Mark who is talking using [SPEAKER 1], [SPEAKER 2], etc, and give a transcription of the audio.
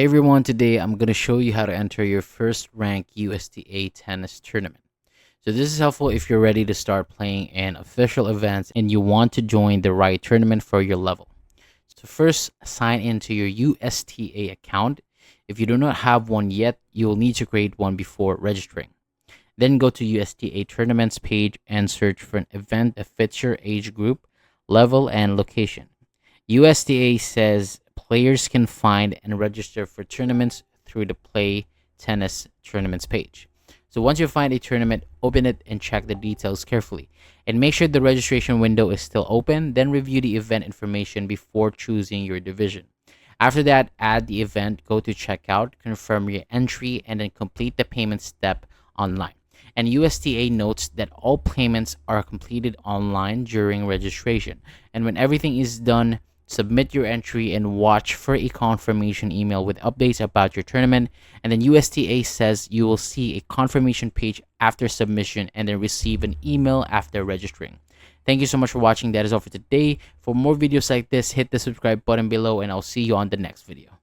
[SPEAKER 1] Hey everyone, today I'm going to show you how to enter your first rank USTA tennis tournament. So this is helpful if you're ready to start playing in official events and you want to join the right tournament for your level. So first, sign into your USTA account. If you do not have one yet, you will need to create one before registering. Then go to USTA tournaments page and search for an event that fits your age group, level, and location. USTA says players can find and register for tournaments through the Play Tennis Tournaments page. So once you find a tournament, open it and check the details carefully. And make sure the registration window is still open, then review the event information before choosing your division. After that, add the event, go to checkout, confirm your entry, and then complete the payment step online. And USTA notes that all payments are completed online during registration. And when everything is done, submit your entry and watch for a confirmation email with updates about your tournament. And then USTA says you will see a confirmation page after submission and then receive an email after registering. Thank you so much for watching. That is all for today. For more videos like this, hit the subscribe button below and I'll see you on the next video.